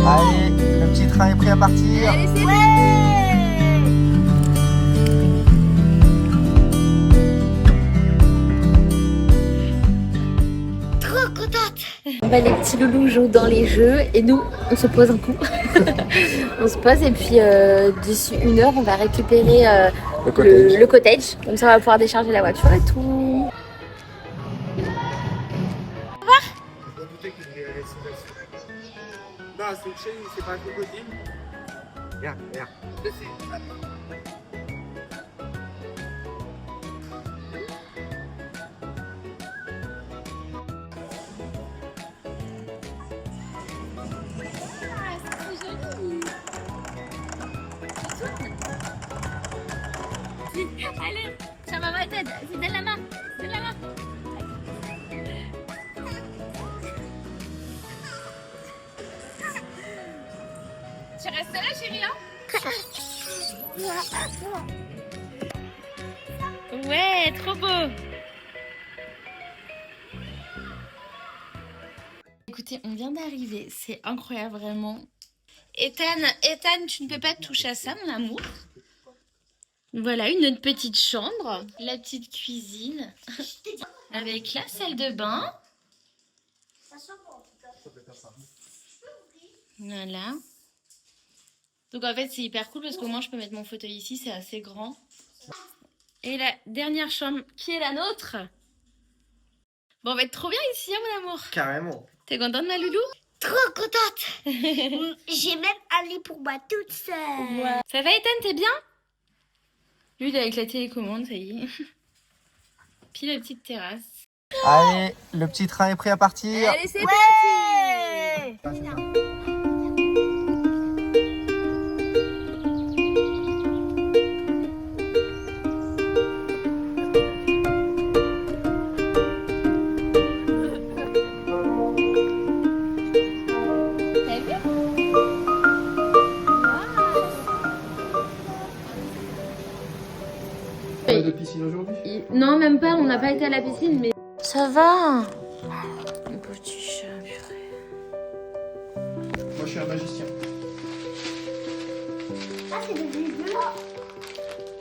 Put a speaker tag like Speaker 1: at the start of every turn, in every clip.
Speaker 1: Allez, le petit train est prêt à partir.
Speaker 2: Allez, c'est
Speaker 3: Trop contente.
Speaker 2: les petits loulous jouent dans les jeux et nous, on se pose un coup. On se pose et puis d'ici 1 heure, on va récupérer le cottage. Comme ça, on va pouvoir décharger la voiture et tout.
Speaker 1: Non, c'est une chaîne, c'est pas un crocodile. Regarde, regarde.
Speaker 2: Allez, ça va ma tête, c'est de la main, c'est de la main. Tu restes là, chérie, Ouais, trop beau. Écoutez, on vient d'arriver, c'est incroyable vraiment. Ethan, tu ne peux pas toucher à ça, mon amour. Voilà, une petite chambre, la petite cuisine, avec la salle de bain. Voilà. Donc en fait, c'est hyper cool parce qu'au moins je peux mettre mon fauteuil ici, c'est assez grand. Et la dernière chambre qui est la nôtre. Bon, on va être trop bien ici, hein, mon amour.
Speaker 1: Carrément.
Speaker 2: T'es contente, ma loulou?
Speaker 3: Trop contente. J'ai même un lit pour moi toute seule.
Speaker 2: Ouais. Ça va, Ethan, t'es bien? Lui, il est avec la télécommande, ça y est. Puis la petite terrasse.
Speaker 1: Allez, le petit train est prêt à partir.
Speaker 2: Allez, c'est
Speaker 3: parti.
Speaker 1: De piscine aujourd'hui?
Speaker 2: Non, même pas, on n'a pas été à la piscine, mais... Ça va. Mon petit chat, purée.
Speaker 1: Moi je suis un magicien.
Speaker 3: Ah, c'est devenu bleu.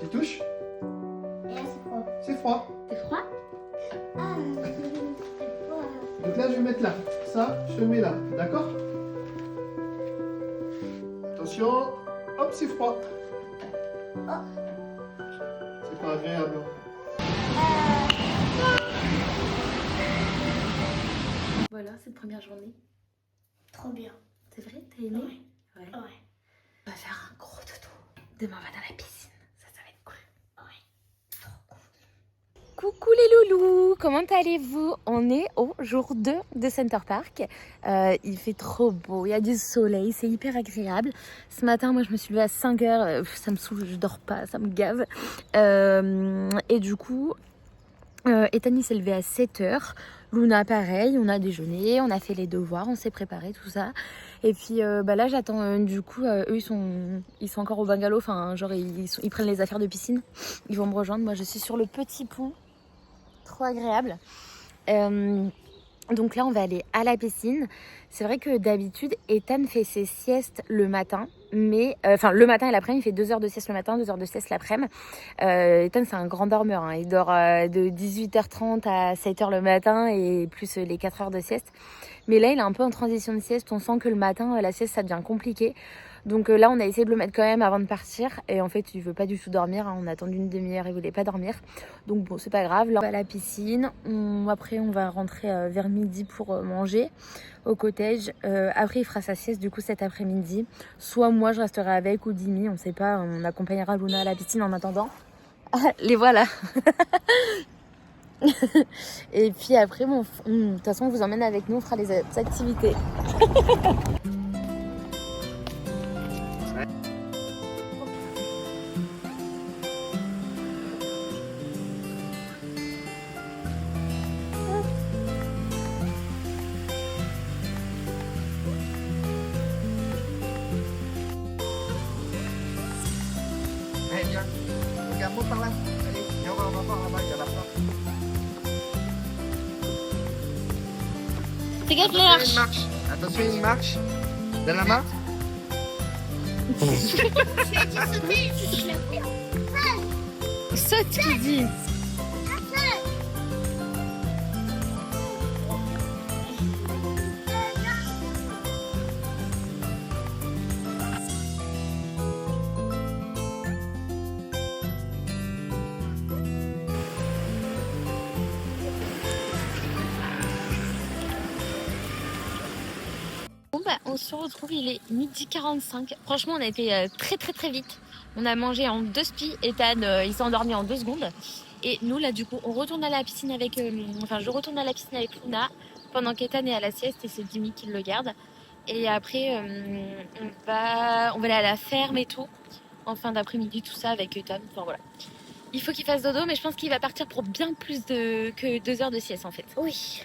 Speaker 1: Tu touches?
Speaker 3: Et là, c'est froid.
Speaker 1: C'est froid.
Speaker 2: C'est froid?
Speaker 3: Ah, c'est froid.
Speaker 1: Donc là je vais mettre là. Ça, je le mets là. D'accord? Attention. Hop, c'est froid. C'est pas agréable.
Speaker 2: Voilà, cette première journée.
Speaker 3: Trop bien.
Speaker 2: C'est vrai? T'as aimé?
Speaker 3: Ouais.
Speaker 2: Ouais. On va faire un gros dodo. Demain, on va dans la piscine. Ça va être cool. Coucou les loulous, comment allez-vous? On est au jour 2 de Center Park. Il fait trop beau, il y a du soleil, c'est hyper agréable. Ce matin, moi je me suis levée à 5h, ça me saoule, je dors pas, ça me gave. Et du coup, Ethan il s'est levé à 7h. Luna pareil, on a déjeuné, on a fait les devoirs, on s'est préparé tout ça. Et puis là j'attends du coup, eux ils sont encore au bungalow, enfin genre ils prennent les affaires de piscine. Ils vont me rejoindre, moi je suis sur le petit pont. Trop agréable. Donc là on va aller à la piscine. C'est vrai que d'habitude Ethan fait ses siestes le matin, mais le matin et l'après-midi, il fait 2 heures de sieste le matin, 2 heures de sieste l'après-midi. Ethan c'est un grand dormeur, hein. Il dort de 18h30 à 7h le matin et plus les 4 heures de sieste. Mais là il est un peu en transition de sieste, on sent que le matin la sieste ça devient compliqué. Donc là on a essayé de le mettre quand même avant de partir et en fait il veut pas du tout dormir, hein. On a attendu une demi-heure, il voulait pas dormir. Donc bon c'est pas grave, là on va à la piscine, après on va rentrer vers midi pour manger au cottage. Après il fera sa sieste du coup cet après-midi, soit moi je resterai avec ou Dimi, on sait pas, on accompagnera Luna à la piscine en attendant. Les voilà. Et puis après bon, de toute façon on vous emmène avec nous, on fera les activités.
Speaker 1: Allez, viens. Regarde, monte par là. Allez, viens, on va voir là-bas, il y a la porte.
Speaker 2: Fais gaffe les
Speaker 1: Attention, il y a une
Speaker 2: marches.
Speaker 1: marche. Attention, il y a une marche. Donne la main.
Speaker 3: Tu as dit sauter, je suis la première.
Speaker 2: Saute, tu dis. Bon bah on se retrouve, il est 12h45. Franchement on a été très vite. On a mangé en 2 spies, Ethan il s'est endormi en 2 secondes. Et nous là du coup on retourne à la piscine avec, je retourne à la piscine avec Luna pendant qu'Ethan est à la sieste et c'est Jimmy qui le garde. Et après on va aller à la ferme et tout, en fin d'après-midi tout ça avec Ethan, enfin voilà. Il faut qu'il fasse dodo mais je pense qu'il va partir pour bien plus que 2 heures de sieste en fait.
Speaker 3: Oui.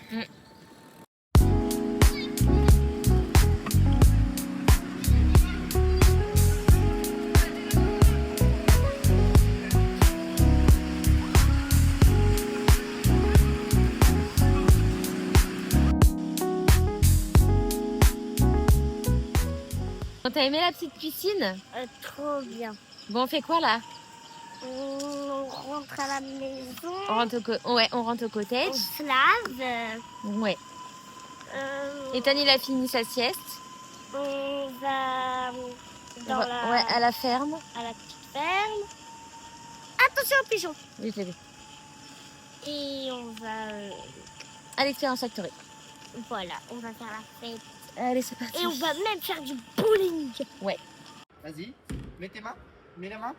Speaker 2: T'as aimé la petite piscine?
Speaker 3: Trop bien.
Speaker 2: Bon on fait quoi là?
Speaker 3: On rentre à la maison.
Speaker 2: On rentre au
Speaker 3: On
Speaker 2: cottage.
Speaker 3: se lave.
Speaker 2: Ouais.
Speaker 3: Euh,
Speaker 2: Ethan il a fini sa sieste.
Speaker 3: on va dans
Speaker 2: Ouais, à la ferme.
Speaker 3: à la petite ferme. Attention aux pigeons.
Speaker 2: Oui, je l'ai vu.
Speaker 3: Et on va
Speaker 2: À l'Experience Factory.
Speaker 3: voilà, on va faire la fête.
Speaker 2: Allez, c'est parti.
Speaker 3: Et on va même faire du bowling.
Speaker 1: Vas-y, mets tes mains. Mets les mains.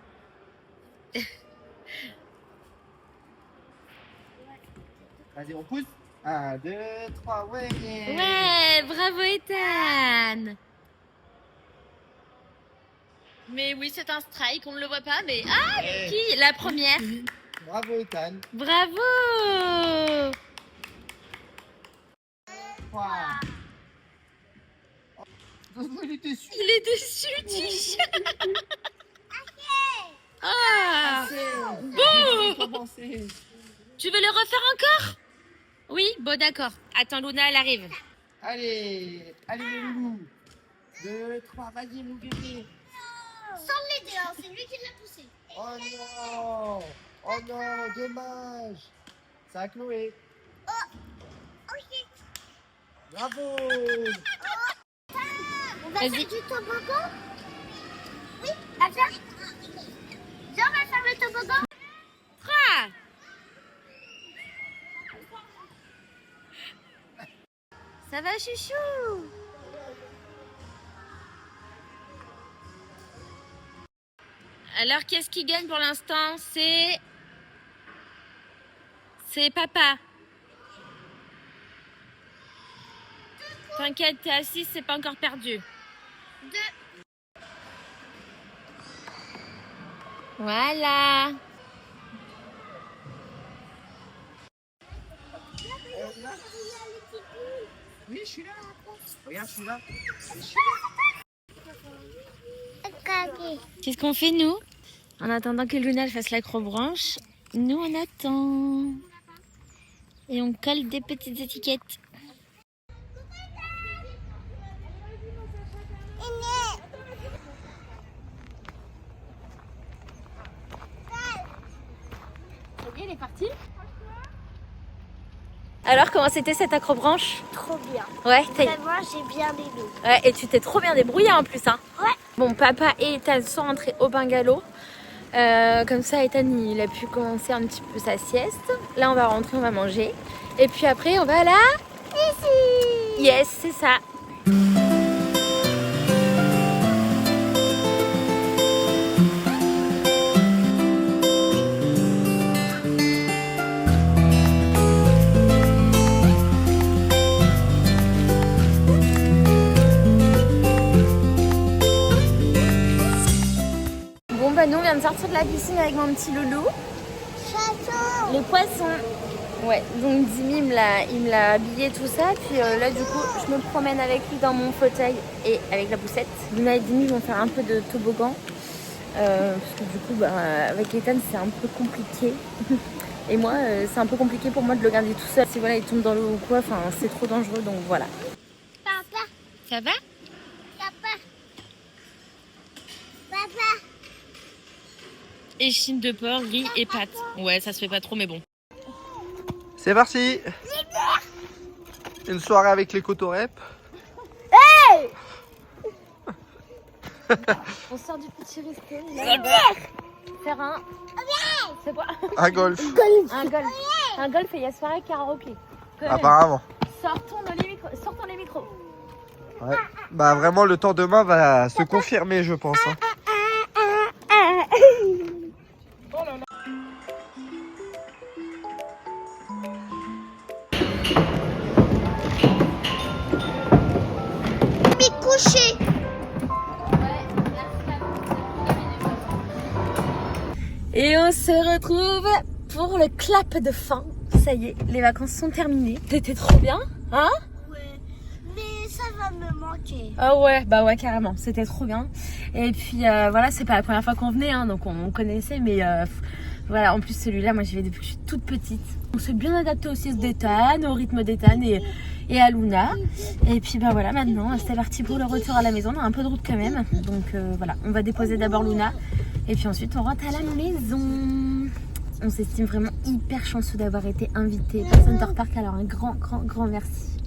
Speaker 1: Vas-y, on pousse. 1, 2, 3, ouais.
Speaker 2: Ouais, bravo Ethan. Mais oui, c'est un strike, on ne le voit pas, mais... Ah,
Speaker 1: Ouais.
Speaker 2: qui? La première.
Speaker 1: Bravo, Ethan.
Speaker 2: Bravo.
Speaker 1: 3. Il était sûr.
Speaker 2: Il est dessus, Tish. Ah.
Speaker 1: Bon. Commencer.
Speaker 2: Tu veux le refaire encore? Oui, bon d'accord. Attends, Luna, elle arrive.
Speaker 1: Allez, allez, mon loulou. 2, 3, vas-y, mon bébé.
Speaker 3: Sans l'aider, hein, c'est lui qui l'a poussé.
Speaker 1: Oh non. Oh non, dommage. C'est à Chloé.
Speaker 3: Ok.
Speaker 1: Bravo.
Speaker 3: On va
Speaker 2: Vas-y.
Speaker 3: faire du toboggan. Oui, attends. Viens, on va faire le toboggan.
Speaker 2: 3. Ça va, chouchou? Alors, qu'est-ce qui gagne pour l'instant? C'est papa. T'inquiète, t'es assise, c'est pas encore perdu.
Speaker 3: 2.
Speaker 2: Voilà.
Speaker 1: Oui, je suis là. Regarde, je suis là.
Speaker 2: Qu'est-ce qu'on fait, nous? En attendant que Luna fasse l'acrobranche, nous, on attend. Et on colle des petites étiquettes. Ça y est, elle est partie. Alors, comment c'était cette acrobranche?
Speaker 3: Trop bien.
Speaker 2: Ouais,
Speaker 3: Moi, j'ai bien aimé.
Speaker 2: ouais, et tu t'es trop bien débrouillée en plus, hein?
Speaker 3: Ouais.
Speaker 2: Bon, papa et Ethan sont rentrés au bungalow. Comme ça, Ethan, il a pu commencer un petit peu sa sieste. Là, on va rentrer, on va manger. Et puis après, on va là.
Speaker 3: Ici.
Speaker 2: Yes, c'est ça. Bon, bah, nous, on vient de sortir de la piscine avec mon petit loulou.
Speaker 3: Chaton.
Speaker 2: Les poissons. Ouais, donc Dimi il me l'a habillé tout ça. Puis là du coup je me promène avec lui dans mon fauteuil et avec la poussette. Luna et Dimi vont faire un peu de toboggan. Parce que du coup bah, avec Ethan c'est un peu compliqué. Et moi c'est un peu compliqué pour moi de le garder tout seul. Si voilà il tombe dans l'eau ou quoi, enfin c'est trop dangereux donc voilà.
Speaker 3: Papa.
Speaker 2: Ça va?
Speaker 3: Papa. Papa.
Speaker 2: Échine de porc, riz et pâtes. Ouais, ça se fait pas trop, mais bon.
Speaker 1: C'est parti. Une soirée avec les cotorep.
Speaker 2: On sort du petit resto. Faire un. C'est quoi?
Speaker 1: Un golf.
Speaker 2: Un golf. Un golf et il y a soirée karaoké.
Speaker 1: Apparemment.
Speaker 2: Sortons les micros.
Speaker 1: Ouais. Bah vraiment le temps demain va se confirmer je pense. Hein.
Speaker 3: Mais couché.
Speaker 2: Et on se retrouve pour le clap de fin. Ça y est, les vacances sont terminées. C'était trop bien, hein?
Speaker 3: Ouais. Mais ça va me manquer.
Speaker 2: Ah ouais, bah ouais, carrément, c'était trop bien. Et puis voilà, c'est pas la première fois qu'on venait, hein, donc on connaissait, mais voilà, en plus celui-là, moi j'y vais depuis que je suis toute petite. On s'est bien adapté aux siestes d'Ethan, au rythme d'Ethan et à Luna. Et puis bah voilà, maintenant c'est parti pour le retour à la maison. On a un peu de route quand même, donc voilà, on va déposer d'abord Luna et puis ensuite on rentre à la maison. On s'estime vraiment hyper chanceux d'avoir été invité par Center Park, alors un grand merci.